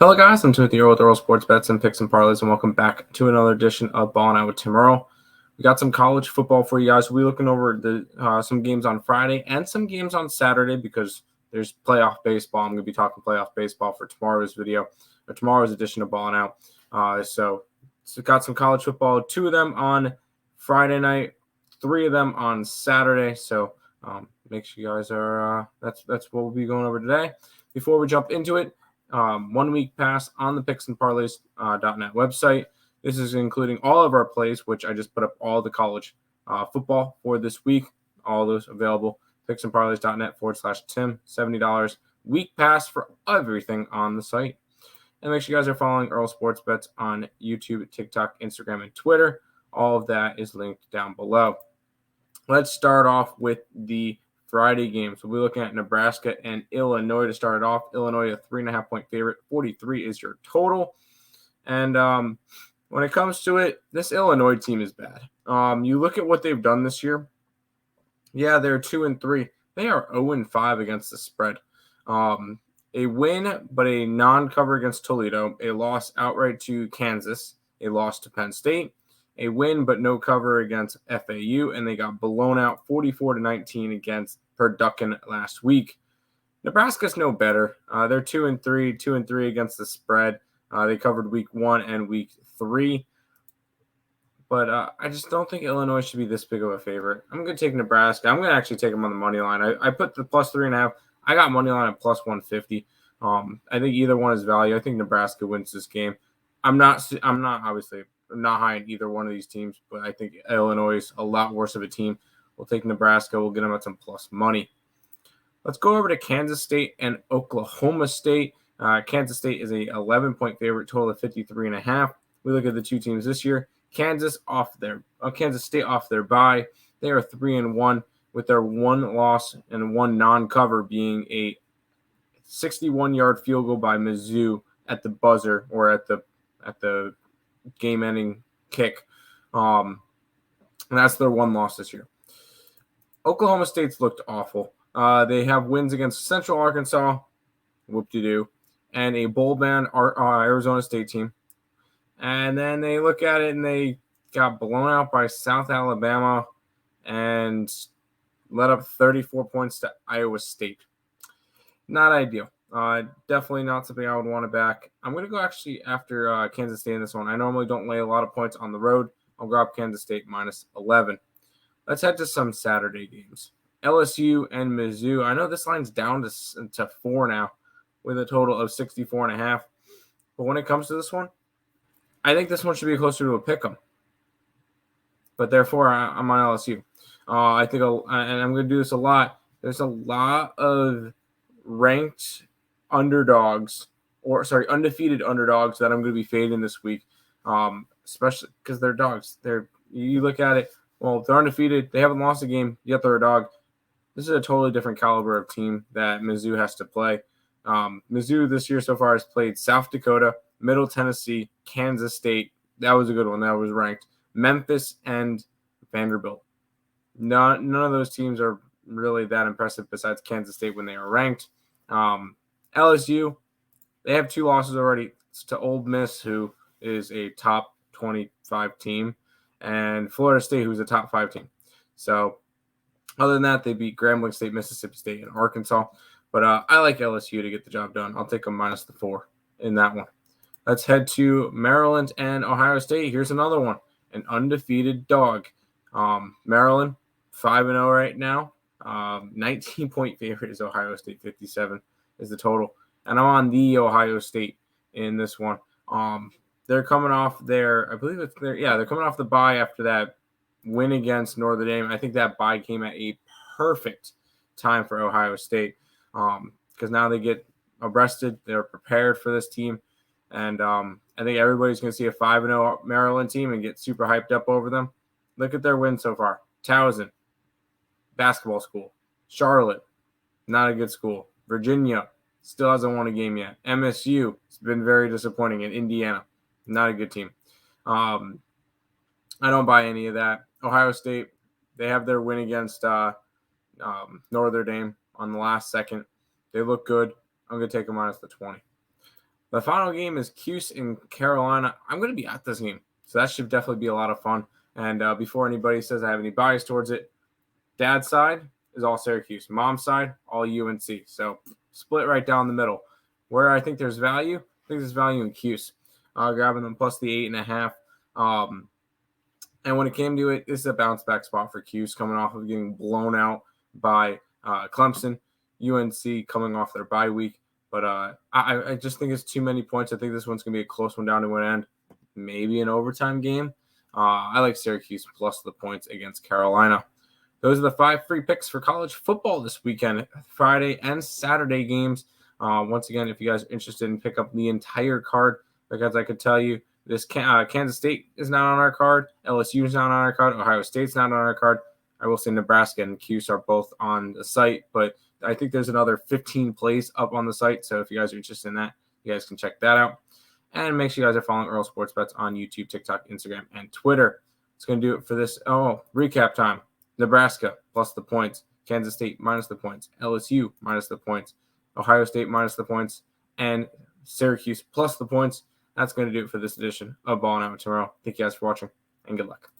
Hello guys, I'm Timothy Earle with Earle Sports Bets and Picks and Parlays, and welcome back to another edition of Ballin with Tim Earle. We got some college football for you guys. We'll be looking over some games on Friday and some games on Saturday because there's playoff baseball. I'm going to be talking playoff baseball for tomorrow's video, or tomorrow's edition of Ballin' Out. So got some college football, 2 of them on Friday night, 3 of them on Saturday. So make sure you guys are, that's what we'll be going over today. Before we jump into it, 1 week pass on the Picks and Parlays.net website. This is including all of our plays, which I just put up all the college football for this week. All those available. PicksandParlays.net/Tim, $70 week pass for everything on the site. And make sure you guys are following Earle Sports Bets on YouTube, TikTok, Instagram, and Twitter. All of that is linked down below. Let's start off with the Friday games. We'll be looking at Nebraska and Illinois to start it off. Illinois, a 3.5-point favorite. 43 is your total. And when it comes to it, this Illinois team is bad. You look at what they've done this year. Yeah, they're 2-3. They are 0-5 against the spread. A win, but a non-cover against Toledo. A loss outright to Kansas. A loss to Penn State. A win, but no cover against FAU, and they got blown out 44-19 against Purdue last week. Nebraska's no better. They're 2-3, 2-3 against the spread. They covered week 1 and week 3. But I just don't think Illinois should be this big of a favorite. I'm going to take Nebraska. I'm going to actually take them on the money line. I put the plus 3.5. I got money line at plus 150. I think either one is value. I think Nebraska wins this game. I'm not obviously not high in either one of these teams, but I think Illinois is a lot worse of a team. We'll take Nebraska. We'll get them at some plus money. Let's go over to Kansas State and Oklahoma State. Kansas State is a 11-point favorite, total of 53.5. We look at the two teams this year. Kansas State off their bye. They are 3-1 with their 1 loss and 1 non-cover being a 61-yard field goal by Mizzou at the buzzer or at the game-ending kick. And that's their 1 loss this year. Oklahoma State's looked awful. They have wins against Central Arkansas, whoop-de-doo, and a bowl-bound Arizona State team. And then they look at it and they got blown out by South Alabama and let up 34 points to Iowa State. Not ideal. Definitely not something I would want to back. I'm going to go actually after Kansas State in this one. I normally don't lay a lot of points on the road. I'll grab Kansas State minus 11. Let's head to some Saturday games. LSU and Mizzou. I know this line's down to 4 now with a total of 64.5. But when it comes to this one, I think this one should be closer to a pick 'em. But therefore, I'm on LSU. I think, and I'm going to do this a lot. There's a lot of ranked undefeated underdogs that I'm going to be fading this week, especially because they're dogs. You look at it, well, they're undefeated. They haven't lost a game, yet they're a dog. This is a totally different caliber of team that Mizzou has to play. Mizzou this year so far has played South Dakota, Middle Tennessee, Kansas State. That was a good one. That was ranked. Memphis and Vanderbilt. None of those teams are really that impressive besides Kansas State when they are ranked. LSU, they have 2 losses already. It's to Ole Miss, who is a top 25 team, and Florida State, who's a top 5 team. So other than that, they beat Grambling State, Mississippi State, and Arkansas. But I like LSU to get the job done. I'll take them minus the 4 in that one. Let's head to Maryland and Ohio State. Here's another one, an undefeated dog. Maryland, 5-0 right now. 19-point favorite is Ohio State. 57 is the total. And I'm on the Ohio State in this one. They're coming off they're coming off the bye after that win against Notre Dame. I think that bye came at a perfect time for Ohio State because now they get arrested. They're prepared for this team. And I think everybody's going to see a 5-0 Maryland team and get super hyped up over them. Look at their wins so far. Towson, basketball school. Charlotte, not a good school. Virginia, still hasn't won a game yet. MSU, it's been very disappointing. And Indiana, not a good team. I don't buy any of that. Ohio State, they have their win against Notre Dame on the last second. They look good. I'm going to take them minus the 20. The final game is Cuse in Carolina. I'm going to be at this game, so that should definitely be a lot of fun. And before anybody says I have any bias towards it, dad's side is all Syracuse. Mom's side, all UNC. So split right down the middle. Where I think there's value, I think there's value in Cuse. Grabbing them plus the 8.5. And when it came to it, this is a bounce back spot for Cuse, coming off of getting blown out by Clemson. UNC coming off their bye week. But I just think it's too many points. I think this one's going to be a close one down to an end. Maybe an overtime game. I like Syracuse plus the points against Carolina. Those are the 5 free picks for college football this weekend, Friday and Saturday games. Once again, if you guys are interested in pick up the entire card, because I could tell you, this Kansas State is not on our card. LSU is not on our card. Ohio State's not on our card. I will say Nebraska and Cuse are both on the site, but I think there's another 15 plays up on the site. So if you guys are interested in that, you guys can check that out. And make sure you guys are following Earle Sports Bets on YouTube, TikTok, Instagram, and Twitter. It's going to do it for this. Recap time. Nebraska plus the points. Kansas State minus the points. LSU minus the points. Ohio State minus the points. And Syracuse plus the points. That's going to do it for this edition of Ballin' Out tomorrow. Thank you guys for watching, and good luck.